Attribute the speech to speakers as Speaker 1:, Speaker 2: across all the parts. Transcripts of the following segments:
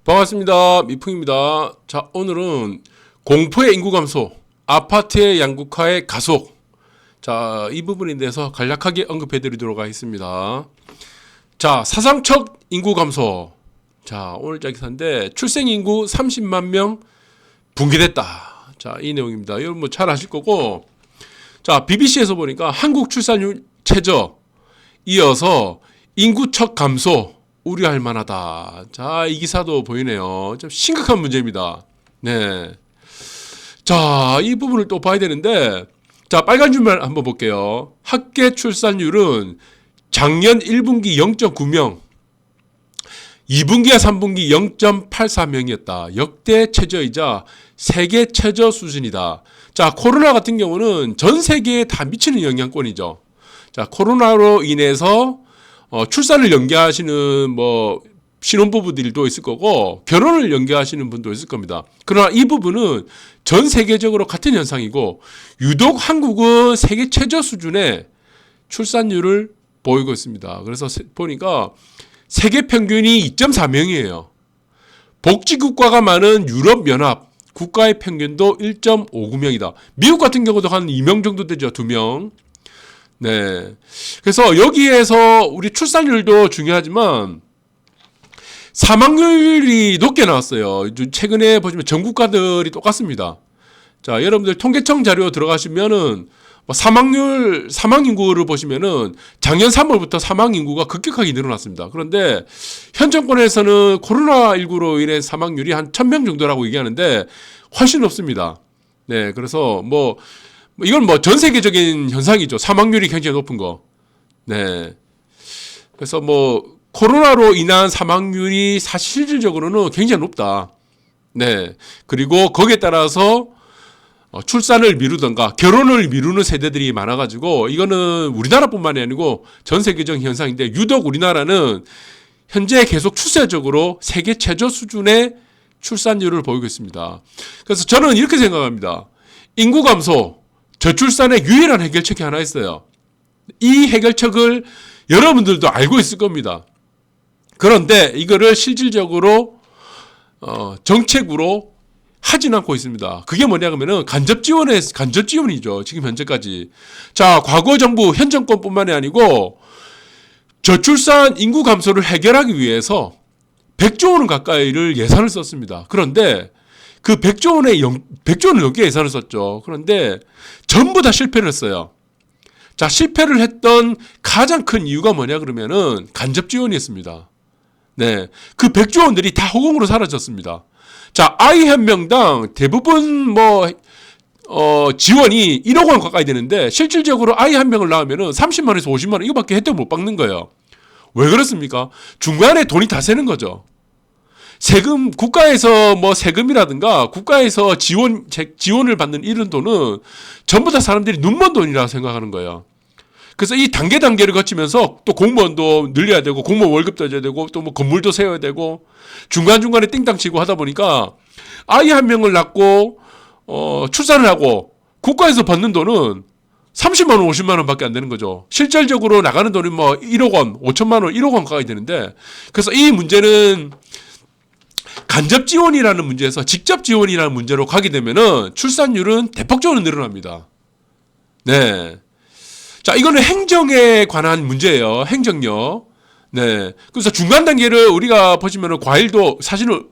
Speaker 1: 반갑습니다. 미풍입니다. 자, 오늘은 공포의 인구 감소, 아파트의 양극화의 가속. 자, 이 부분에 대해서 간략하게 언급해 드리도록 하겠습니다. 자, 사상적 인구 감소. 자, 오늘 기사인데 출생 인구 30만 명 붕괴됐다. 자, 이 내용입니다. 여러분 뭐 잘 아실 거고. 자, BBC에서 보니까 한국 출산율 최저, 이어서 인구척 감소 우려할 만하다. 자, 이 기사도 보이네요. 좀 심각한 문제입니다. 네. 자, 이 부분을 또 봐야 되는데, 자, 빨간 줄만 한번 볼게요. 합계 출산율은 작년 1분기 0.9명, 2분기와 3분기 0.84명이었다. 역대 최저이자 세계 최저 수준이다. 자, 코로나 같은 경우는 전 세계에 다 미치는 영향권이죠. 자, 코로나로 인해서 출산을 연기하시는 뭐 신혼부부들도 있을 거고 결혼을 연기하시는 분도 있을 겁니다. 그러나 이 부분은 전 세계적으로 같은 현상이고 유독 한국은 세계 최저 수준의 출산율을 보이고 있습니다. 그래서 보니까 세계 평균이 2.4명이에요. 복지국가가 많은 유럽연합 국가의 평균도 1.59명이다. 미국 같은 경우도 한 2명 정도 되죠. 2명. 네. 그래서 여기에서 우리 출산율도 중요하지만 사망률이 높게 나왔어요. 최근에 보시면 전 국가들이 똑같습니다. 자, 여러분들 통계청 자료 들어가시면은 사망 인구를 보시면은 작년 3월부터 사망 인구가 급격하게 늘어났습니다. 그런데 현 정권에서는 코로나19로 인해 사망률이 한 1000명 정도라고 얘기하는데 훨씬 높습니다. 네. 그래서 이건 전 세계적인 현상이죠. 사망률이 굉장히 높은 거. 네. 그래서 코로나로 인한 사망률이 사실적으로는 굉장히 높다. 네. 그리고 거기에 따라서 출산을 미루던가 결혼을 미루는 세대들이 많아가지고 이거는 우리나라뿐만이 아니고 전 세계적인 현상인데 유독 우리나라는 현재 계속 추세적으로 세계 최저 수준의 출산율을 보이고 있습니다. 그래서 저는 이렇게 생각합니다. 인구 감소, 저출산의 유일한 해결책이 하나 있어요. 이 해결책을 여러분들도 알고 있을 겁니다. 그런데 이거를 실질적으로 정책으로 하진 않고 있습니다. 그게 뭐냐 그러면은 간접 지원이죠. 지금 현재까지. 자, 과거 정부 현 정권뿐만이 아니고 저출산 인구 감소를 해결하기 위해서 100조 원 가까이를 예산을 썼습니다. 그런데 그 100조 원을 넘게 예산을 썼죠. 그런데 전부 다 실패를 했어요. 자, 실패를 했던 가장 큰 이유가 뭐냐 그러면은 간접 지원이었습니다. 네. 그 100조 원들이 다 허공으로 사라졌습니다. 자, 아이 한 명당 대부분 지원이 1억 원 가까이 되는데 실질적으로 아이 한 명을 낳으면은 30만 원에서 50만 원 이거밖에 혜택 못 받는 거예요. 왜 그렇습니까? 중간에 돈이 다 새는 거죠. 세금, 국가에서 세금이라든가 국가에서 지원을 받는 이런 돈은 전부 다 사람들이 눈먼 돈이라고 생각하는 거예요. 그래서 이 단계를 거치면서 또 공무원도 늘려야 되고 공무원 월급도 줘야 되고 또 건물도 세워야 되고 중간중간에 띵땅 치고 하다 보니까 아이 한 명을 낳고 출산을 하고 국가에서 받는 돈은 30만 원, 50만 원밖에 안 되는 거죠. 실질적으로 나가는 돈이 1억 원, 5천만 원, 1억 원 가까이 되는데 그래서 이 문제는 간접 지원이라는 문제에서 직접 지원이라는 문제로 가게 되면은 출산율은 대폭적으로 늘어납니다. 네. 자, 이거는 행정에 관한 문제예요. 행정력. 네. 그래서 중간 단계를 우리가 보시면은 과일도 사실은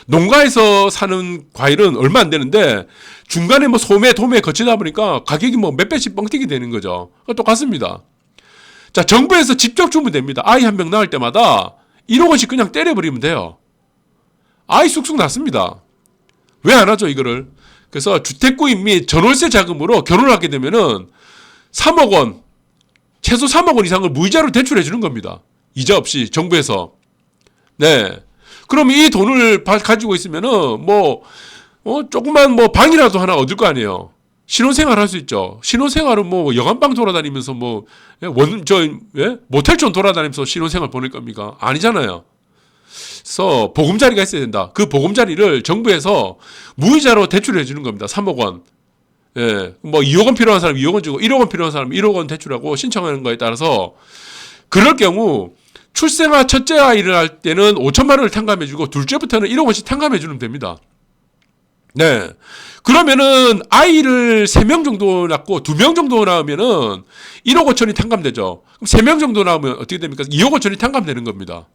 Speaker 1: 농가에서 사는 과일은 얼마 안 되는데 중간에 소매, 도매 거치다 보니까 가격이 몇 배씩 뻥튀기 되는 거죠. 똑같습니다. 자, 정부에서 직접 주면 됩니다. 아이 한 명 낳을 때마다 1억 원씩 그냥 때려버리면 돼요. 아이 쑥쑥 낳습니다. 왜 안 하죠, 이거를? 그래서 주택구입 및 전월세 자금으로 결혼을 하게 되면은 3억 원, 최소 3억 원 이상을 무이자로 대출해 주는 겁니다. 이자 없이 정부에서. 네. 그럼 이 돈을 가지고 있으면은 조그만 방이라도 하나 얻을 거 아니에요. 신혼생활 할 수 있죠. 신혼생활은 여관방 돌아다니면서 모텔촌 돌아다니면서 신혼생활 보낼 겁니까? 아니잖아요. 그래서 보금자리가 있어야 된다. 그 보금자리를 정부에서 무이자로 대출해 주는 겁니다. 3억 원. 예. 2억 원 필요한 사람 2억 원 주고 1억 원 필요한 사람 1억 원 대출하고 신청하는 거에 따라서 그럴 경우 출생아 첫째 아이를 할 때는 5천만 원을 탕감해주고 둘째부터는 1억 원씩 탕감해주면 됩니다. 네. 그러면은 아이를 3명 정도 낳고 2명 정도 낳으면은 1억 5천이 탕감되죠. 그럼 3명 정도 낳으면 어떻게 됩니까? 2억 5천이 탕감되는 겁니다.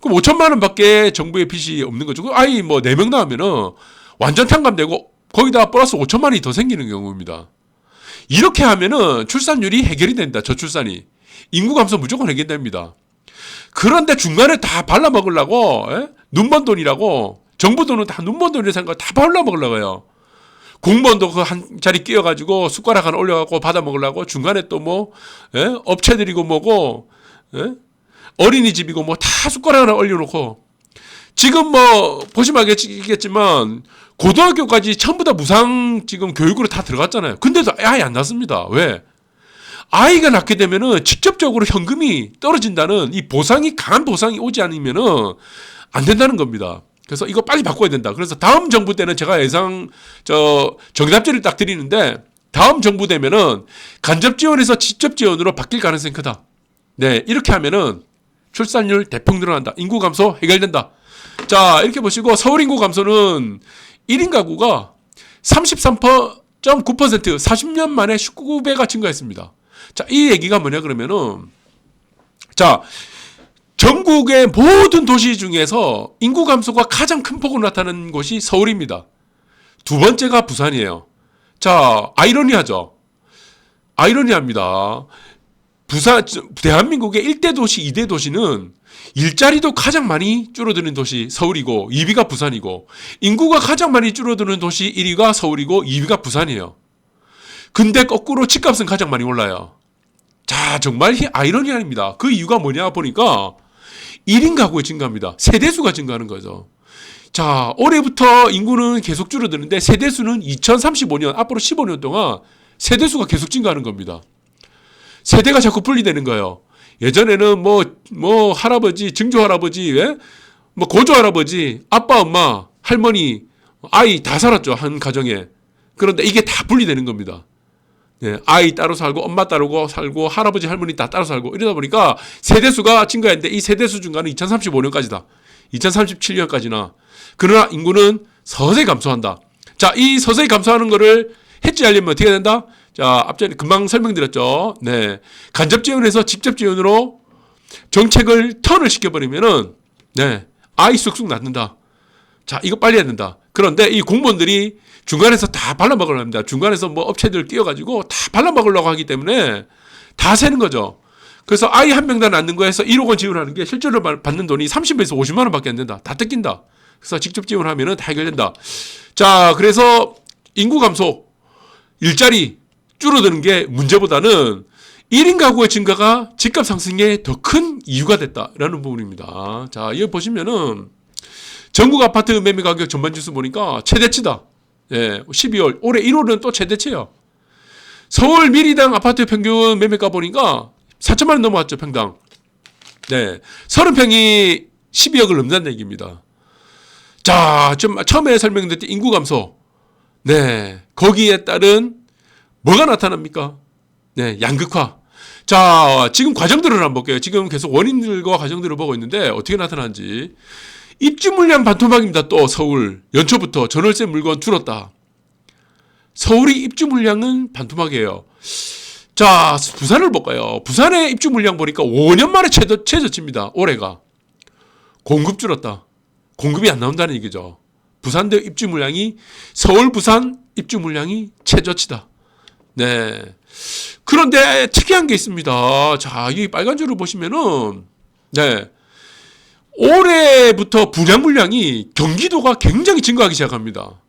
Speaker 1: 그럼 5천만 원밖에 정부의 빚이 없는 거죠. 그 아이 뭐 4명 낳으면은 완전 탕감되고 거기다 플러스 5천만 원이 더 생기는 경우입니다. 이렇게 하면은 출산율이 해결이 된다. 저출산이. 인구 감소 무조건 해결됩니다. 그런데 중간에 다 발라먹으려고 눈먼 돈이라고 정부 돈은 다 눈먼 돈이라 생각 다 발라먹으려고요. 공무원도 그 한 자리 끼워가지고 숟가락 하나 올려갖고 받아먹으려고 중간에 또 뭐 업체들이고 뭐고 어린이집이고 뭐 다 숟가락 하나 올려놓고 지금 뭐 보시면 알겠지만 고등학교까지 전부 다 무상 지금 교육으로 다 들어갔잖아요. 근데도 아예 안 났습니다. 왜? 아이가 낳게 되면은 직접적으로 현금이 떨어진다는 이 보상이 강한 보상이 오지 않으면은 안 된다는 겁니다. 그래서 이거 빨리 바꿔야 된다. 그래서 다음 정부 때는 제가 정답지를 딱 드리는데 다음 정부 되면은 간접 지원에서 직접 지원으로 바뀔 가능성이 크다. 네, 이렇게 하면은 출산율 대폭 늘어난다. 인구 감소 해결된다. 자, 이렇게 보시고 서울 인구 감소는 1인 가구가 33.9% 40년 만에 19배가 증가했습니다. 자, 이 얘기가 뭐냐 그러면은 자, 전국의 모든 도시 중에서 인구 감소가 가장 큰 폭으로 나타나는 곳이 서울입니다. 두 번째가 부산이에요. 자, 아이러니하죠. 아이러니합니다. 대한민국의 1대 도시, 2대 도시는 일자리도 가장 많이 줄어드는 도시 서울이고 2위가 부산이고 인구가 가장 많이 줄어드는 도시 1위가 서울이고 2위가 부산이에요. 근데 거꾸로 집값은 가장 많이 올라요. 자, 정말 아이러니합니다. 그 이유가 뭐냐 보니까 1인 가구의 증가입니다. 세대수가 증가하는 거죠. 자, 올해부터 인구는 계속 줄어드는데 세대수는 2035년 앞으로 15년 동안 세대수가 계속 증가하는 겁니다. 세대가 자꾸 분리되는 거예요. 예전에는 뭐 할아버지, 증조 할아버지, 뭐 고조 할아버지, 아빠, 엄마, 할머니, 아이 다 살았죠. 한 가정에. 그런데 이게 다 분리되는 겁니다. 네, 아이 따로 살고 엄마 따로 살고 할아버지 할머니 다 따로 살고 이러다 보니까 세대수가 증가했는데 이 세대수 증가는 2035년까지다. 2037년까지나. 그러나 인구는 서서히 감소한다. 자, 이 서서히 감소하는 거를 해지하려면 어떻게 된다? 자, 앞전에 금방 설명드렸죠. 네, 간접 지원에서 직접 지원으로 정책을 턴을 시켜버리면은 네, 아이 쑥쑥 낳는다. 자, 이거 빨리 해야 된다. 그런데 이 공무원들이 중간에서 다 발라먹으려고 합니다. 중간에서 뭐 업체들 끼워가지고 다 발라먹으려고 하기 때문에 다 새는 거죠. 그래서 아이 한 명당 낳는 거에서 1억 원 지원하는 게 실제로 받는 돈이 30에서 50만 원밖에 안 된다. 다 뜯긴다. 그래서 직접 지원하면은 다 해결된다. 자, 그래서 인구 감소, 일자리 줄어드는 게 문제보다는 1인 가구의 증가가 집값 상승에 더 큰 이유가 됐다라는 부분입니다. 자, 여기 보시면은 전국 아파트 매매 가격 전반 지수 보니까 최대치다. 예, 12월, 올해 1월은 또 최대치예요. 서울 미리당 아파트 평균 매매가 보니까 4천만 원 넘어갔죠, 평당. 네, 30평이 12억을 넘는다는 얘기입니다. 자, 좀 처음에 설명드렸던 인구 감소. 네, 거기에 따른 뭐가 나타납니까? 네, 양극화. 자, 지금 과정들을 한번 볼게요. 지금 계속 원인들과 과정들을 보고 있는데 어떻게 나타나는지. 입주 물량 반토막입니다. 또 서울 연초부터 전월세 물건 줄었다. 서울이 입주 물량은 반토막이에요. 자, 부산을 볼까요? 부산의 입주 물량 보니까 5년 만에 최저치입니다. 올해가. 공급 줄었다. 공급이 안 나온다는 얘기죠. 부산대 입주 물량이 서울 부산 입주 물량이 최저치다. 네. 그런데 특이한 게 있습니다. 자, 이 빨간 줄을 보시면은 네. 올해부터 분양 물량이 경기도가 굉장히 증가하기 시작합니다.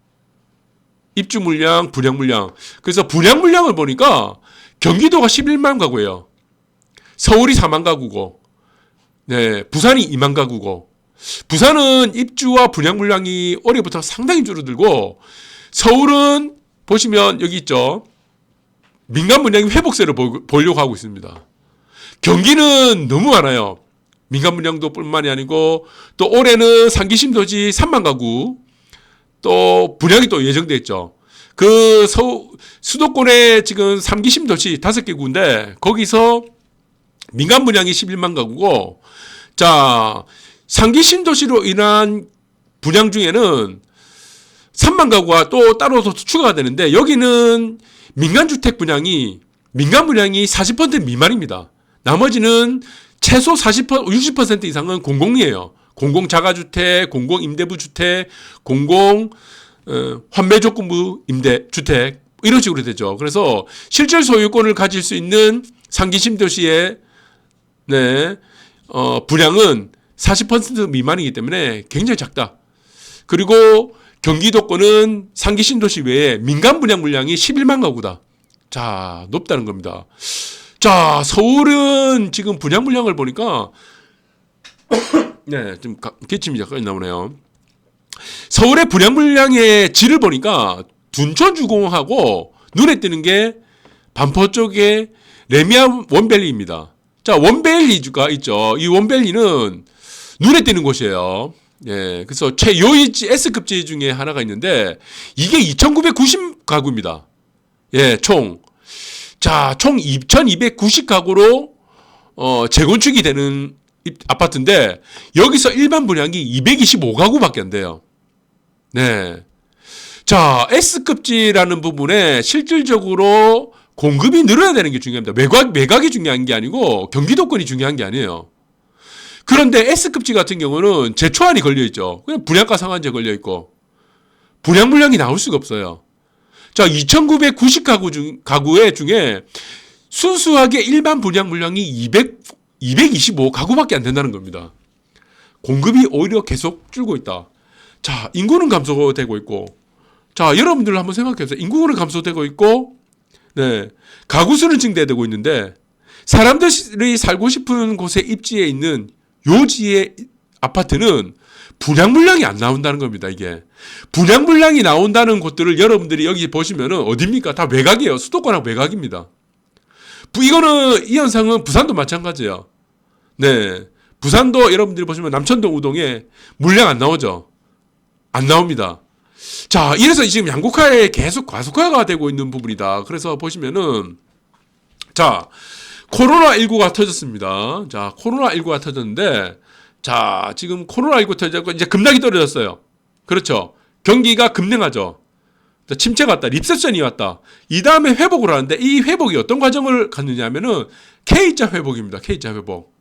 Speaker 1: 입주 물량, 분양 물량. 그래서 분양 물량을 보니까 경기도가 11만 가구예요. 서울이 4만 가구고, 네, 부산이 2만 가구고. 부산은 입주와 분양 물량이 올해부터 상당히 줄어들고, 서울은 보시면 여기 있죠. 민간 분양이 회복세를 보려고 하고 있습니다. 경기는 너무 많아요. 민간 분양도 뿐만이 아니고 또 올해는 상기심도지 3만 가구 또 분양이 또 예정돼 있죠. 그 수도권에 지금 3기 신도시 5개 구인데 거기서 민간 분양이 11만 가구고 자, 상기 신도시로 인한 분양 중에는 3만 가구가 또 따로 추가가 되는데 여기는 민간 분양이 40% 미만입니다. 나머지는 최소 60% 이상은 공공이에요. 공공 자가주택, 공공 임대부 주택, 공공 환매조건부 임대 주택 이런 식으로 되죠. 그래서 실질 소유권을 가질 수 있는 상기 신도시의 분양은 40% 미만이기 때문에 굉장히 작다. 그리고 경기도권은 상기 신도시 외에 민간 분양 물량이 11만 가구다. 자, 높다는 겁니다. 자, 서울은 지금 분양 물량을 보니까 네, 좀 기침이 약간 나오네요. 서울의 분양 물량의 질을 보니까 둔촌주공하고 눈에 띄는 게 반포 쪽에 레미안 원밸리입니다. 자, 원밸리가 있죠. 이 원밸리는 눈에 띄는 곳이에요. 예, 그래서 최요일지 S급지 중에 하나가 있는데 이게 2,990가구입니다. 예, 총 2,290가구로 재건축이 되는 아파트인데 여기서 일반 분양이 225가구밖에 안 돼요. 네. 자, S급지라는 부분에 실질적으로 공급이 늘어야 되는 게 중요합니다. 매각이 중요한 게 아니고 경기도권이 중요한 게 아니에요. 그런데 S급지 같은 경우는 제초안이 걸려있죠. 그냥 분양가 상한제 걸려있고 분양 물량이 나올 수가 없어요. 자, 2,990가구 중에 순수하게 일반 분양 물량이 225가구밖에 안 된다는 겁니다. 공급이 오히려 계속 줄고 있다. 자, 인구는 감소되고 있고, 자, 여러분들 한번 생각해 보세요. 인구는 감소되고 있고, 네, 가구 수는 증대되고 있는데, 사람들이 살고 싶은 곳에 입지에 있는 요지의 아파트는 분양 물량이 안 나온다는 겁니다, 이게. 분양 물량이 나온다는 곳들을 여러분들이 여기 보시면은 어딥니까? 다 외곽이에요. 수도권하고 외곽입니다. 이 현상은 부산도 마찬가지예요. 네. 부산도 여러분들이 보시면 남천동 우동에 물량 안 나오죠? 안 나옵니다. 자, 이래서 지금 양극화에 계속 과속화가 되고 있는 부분이다. 그래서 보시면은, 자, 코로나19가 터졌습니다. 자, 코로나19가 터졌는데, 자, 지금 코로나19 터졌고, 이제 급락이 떨어졌어요. 그렇죠. 경기가 급냉하죠. 침체가 왔다. 리세션이 왔다. 이 다음에 회복을 하는데, 이 회복이 어떤 과정을 갖느냐 하면은, K자 회복입니다. K자 회복.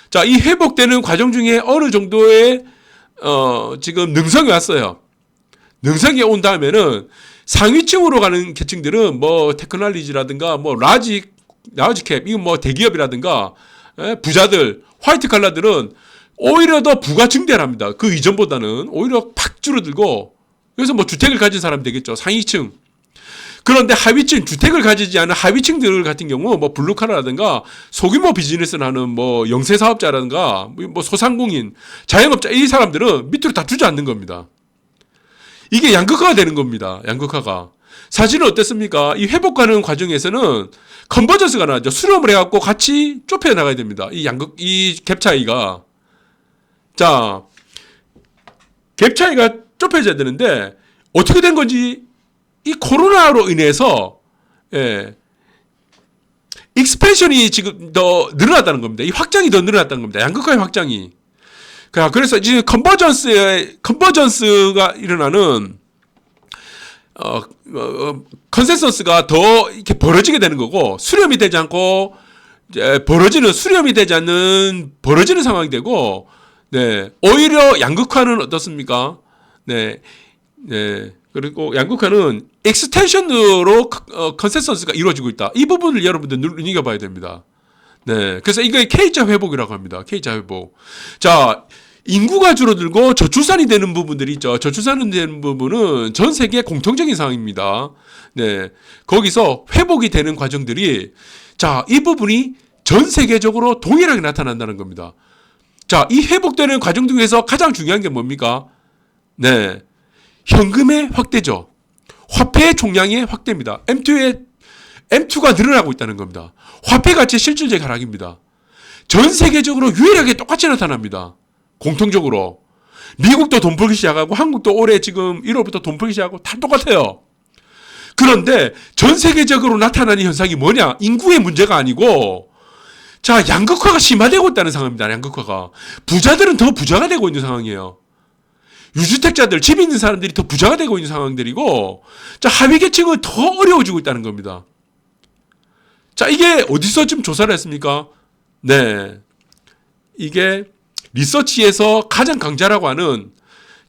Speaker 1: 자, 이 회복되는 과정 중에 어느 정도의, 지금 능성이 왔어요. 능성이 온 다음에는 상위층으로 가는 계층들은 뭐 테크놀로지라든가 뭐 라지캡, 이건 뭐 대기업이라든가 부자들, 화이트 칼라들은 오히려 더 부가 증대합니다. 그 이전보다는 오히려 팍 줄어들고 그래서 뭐 주택을 가진 사람이 되겠죠. 상위층. 그런데 하위층, 주택을 가지지 않은 하위층들 같은 경우 뭐 블루칼라라든가 소규모 비즈니스를 하는 뭐 영세사업자라든가 뭐 소상공인, 자영업자 이 사람들은 밑으로 다 주저앉는 겁니다. 이게 양극화가 되는 겁니다. 양극화가. 사실은 어땠습니까? 이 회복하는 과정에서는 컨버전스가 나죠. 수렴을 해갖고 같이 좁혀 나가야 됩니다. 이 갭 차이가. 자, 갭 차이가 좁혀져야 되는데 어떻게 된 건지 이 코로나로 인해서 익스펜션이 지금 더 늘어났다는 겁니다. 이 확장이 더 늘어났다는 겁니다. 양극화의 확장이. 그래서 지금 컨버전스가 일어나는 컨센서스가 더 이렇게 벌어지게 되는 거고 수렴이 되지 않고 이제 수렴이 되지 않는 벌어지는 상황이 되고 네, 오히려 양극화는 어떻습니까? 네, 네. 그리고 양극화는 익스텐션으로 컨센서스가 이루어지고 있다. 이 부분을 여러분들 눈여겨봐야 됩니다. 네, 그래서 이게 K자 회복이라고 합니다. K자 회복. 자, 인구가 줄어들고 저출산이 되는 부분들이 있죠. 저출산이 되는 부분은 전 세계 공통적인 상황입니다. 네, 거기서 회복이 되는 과정들이 자, 이 부분이 전 세계적으로 동일하게 나타난다는 겁니다. 자, 이 회복되는 과정 중에서 가장 중요한 게 뭡니까? 네, 현금의 확대죠. 화폐의 총량의 확대입니다. M2가 늘어나고 있다는 겁니다. 화폐 가치의 실질적 하락입니다. 전 세계적으로 유일하게 똑같이 나타납니다. 공통적으로. 미국도 돈 풀기 시작하고 한국도 올해 지금 1월부터 돈 풀기 시작하고 다 똑같아요. 그런데 전 세계적으로 나타나는 현상이 뭐냐? 인구의 문제가 아니고 자, 양극화가 심화되고 있다는 상황입니다. 양극화가. 부자들은 더 부자가 되고 있는 상황이에요. 유주택자들, 집 있는 사람들이 더 부자가 되고 있는 상황들이고, 자, 하위 계층은 더 어려워지고 있다는 겁니다. 자, 이게 어디서 지금 조사를 했습니까? 네. 이게 리서치에서 가장 강자라고 하는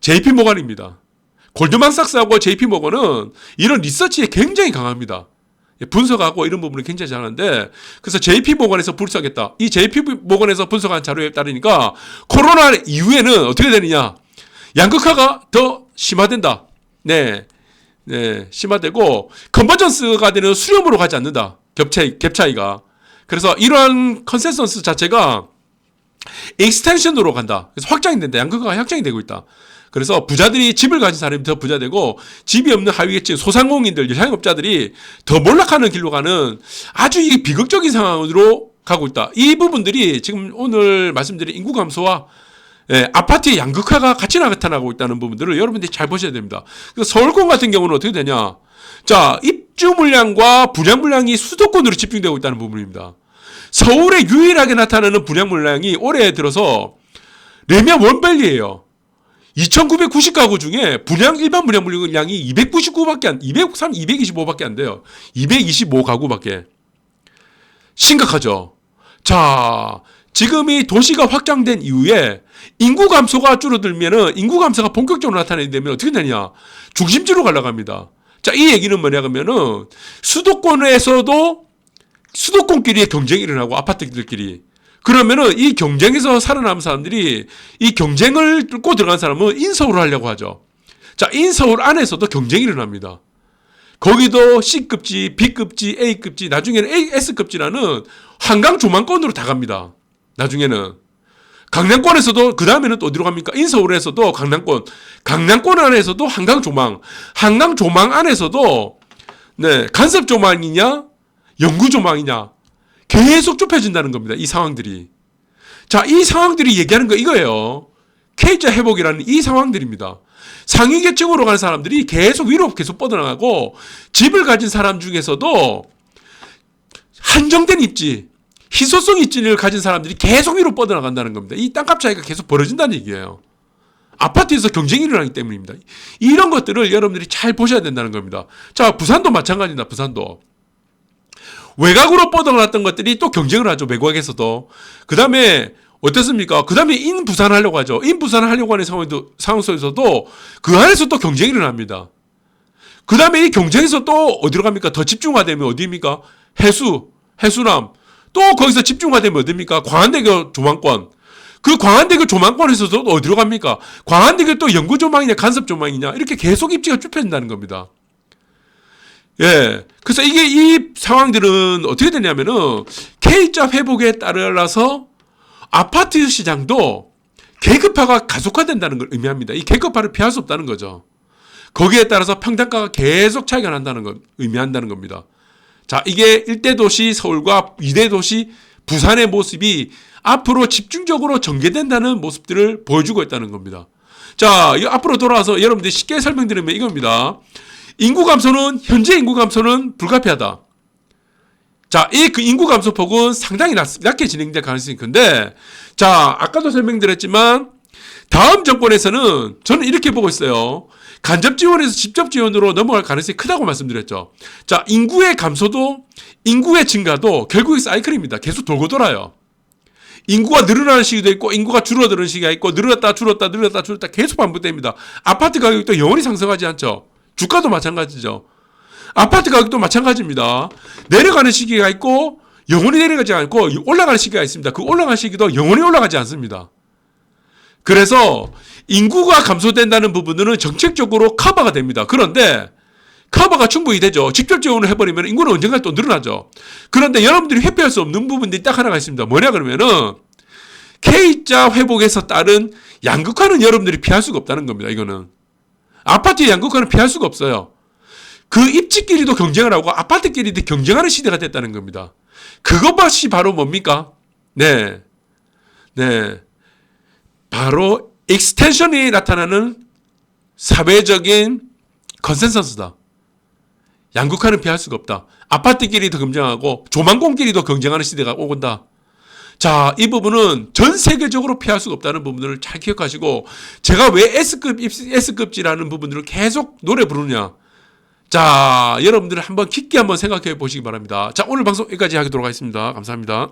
Speaker 1: JP 모건입니다. 골드만삭스하고 JP 모건은 이런 리서치에 굉장히 강합니다. 분석하고 이런 부분이 굉장히 잘하는데, 그래서 JP 모건에서 분석했다. 이 JP 모건에서 분석한 자료에 따르니까 코로나 이후에는 어떻게 되느냐? 양극화가 더 심화된다. 네. 네. 심화되고 컨버전스가 되는 수렴으로 가지 않는다. 갭 차이가. 그래서 이러한 컨센서스 자체가 익스텐션으로 간다. 그래서 확장이 된다. 양극화가 확장이 되고 있다. 그래서 부자들이 집을 가진 사람이 더 부자되고 집이 없는 하위계층 소상공인들, 자영업자들이 더 몰락하는 길로 가는 아주 이 비극적인 상황으로 가고 있다. 이 부분들이 지금 오늘 말씀드린 인구 감소와 아파트의 양극화가 같이 나타나고 있다는 부분들을 여러분들이 잘 보셔야 됩니다. 서울권 같은 경우는 어떻게 되냐? 자, 입주 물량과 분양 물량이 수도권으로 집중되고 있다는 부분입니다. 서울에 유일하게 나타나는 분양 물량이 올해 들어서 레미안 원밸리예요. 2,990가구 중에 일반 분양 물량이 225밖에 안 돼요. 225가구밖에. 심각하죠. 자, 지금 이 도시가 확장된 이후에 인구 감소가 줄어들면은 인구 감소가 본격적으로 나타나게 되면 어떻게 되냐? 중심지로 가려갑니다. 자, 이 얘기는 뭐냐 그러면은 수도권끼리의 경쟁이 일어나고 아파트들끼리. 그러면은 이 경쟁에서 살아남은 사람들이 이 경쟁을 뚫고 들어간 사람은 인서울을 하려고 하죠. 자, 인서울 안에서도 경쟁이 일어납니다. 거기도 C급지, B급지, A급지, 나중에는 S급지라는 한강 조망권으로 다 갑니다. 나중에는. 강남권에서도, 그 다음에는 또 어디로 갑니까? 인서울에서도 강남권 안에서도 한강 조망 안에서도, 네, 간섭 조망이냐, 영구 조망이냐, 계속 좁혀진다는 겁니다. 이 상황들이. 자, 이 상황들이 얘기하는 거 이거예요. K자 회복이라는 이 상황들입니다. 상위 계층으로 가는 사람들이 계속 위로 계속 뻗어나가고, 집을 가진 사람 중에서도 한정된 입지, 희소성 입지를 가진 사람들이 계속 위로 뻗어나간다는 겁니다. 이 땅값 차이가 계속 벌어진다는 얘기예요. 아파트에서 경쟁이 일어나기 때문입니다. 이런 것들을 여러분들이 잘 보셔야 된다는 겁니다. 자, 부산도 마찬가지입니다. 부산도. 외곽으로 뻗어나갔던 것들이 또 경쟁을 하죠. 외곽에서도. 그 다음에 어떻습니까? 그 다음에 인부산 하려고 하죠. 인부산 하려고 하는 상황 속에서도 그 안에서 또 경쟁이 일어납니다. 그 다음에 이 경쟁에서 또 어디로 갑니까? 더 집중화되면 어디입니까? 해수남. 또 거기서 집중화되면 어디입니까? 광안대교 조망권. 그 광안대교 조망권에서도 어디로 갑니까? 광안대교 또 영구 조망이냐 간섭 조망이냐 이렇게 계속 입지가 좁혀진다는 겁니다. 예. 그래서 이 상황들은 어떻게 되냐면은 K자 회복에 따라서 아파트 시장도 계급화가 가속화된다는 걸 의미합니다. 이 계급화를 피할 수 없다는 거죠. 거기에 따라서 평당가가 계속 차이가 난다는 걸 의미한다는 겁니다. 자, 이게 1대 도시 서울과 2대 도시 부산의 모습이 앞으로 집중적으로 전개된다는 모습들을 보여주고 있다는 겁니다. 자, 앞으로 돌아와서 여러분들이 쉽게 설명드리면 이겁니다. 현재 인구 감소는 불가피하다. 자, 그 인구 감소폭은 상당히 낮게 진행될 가능성이 큰데, 자, 아까도 설명드렸지만, 다음 정권에서는 저는 이렇게 보고 있어요. 간접 지원에서 직접 지원으로 넘어갈 가능성이 크다고 말씀드렸죠. 자, 인구의 감소도, 인구의 증가도 결국에 사이클입니다. 계속 돌고 돌아요. 인구가 늘어나는 시기도 있고, 인구가 줄어드는 시기가 있고, 늘었다 줄었다 계속 반복됩니다. 아파트 가격도 영원히 상승하지 않죠. 주가도 마찬가지죠. 아파트 가격도 마찬가지입니다. 내려가는 시기가 있고 영원히 내려가지 않고 올라가는 시기가 있습니다. 그 올라가는 시기도 영원히 올라가지 않습니다. 그래서 인구가 감소된다는 부분은 정책적으로 커버가 됩니다. 그런데 커버가 충분히 되죠. 직접 지원을 해버리면 인구는 언젠가 또 늘어나죠. 그런데 여러분들이 회피할 수 없는 부분들이 딱 하나가 있습니다. 뭐냐 그러면은 K자 회복에서 따른 양극화는 여러분들이 피할 수가 없다는 겁니다. 이거는. 아파트의 양극화는 피할 수가 없어요. 그 입지끼리도 경쟁을 하고 아파트끼리도 경쟁하는 시대가 됐다는 겁니다. 그것이 바로 뭡니까? 네. 바로 익스텐션이 나타나는 사회적인 컨센서스다. 양극화는 피할 수가 없다. 아파트끼리도 경쟁하고 조망권끼리도 경쟁하는 시대가 오건다. 자, 이 부분은 전 세계적으로 피할 수가 없다는 부분들을 잘 기억하시고, 제가 왜 S급지라는 부분들을 계속 노래 부르냐. 자, 여러분들 한번 깊게 한번 생각해 보시기 바랍니다. 자, 오늘 방송 여기까지 하도록 하겠습니다. 감사합니다.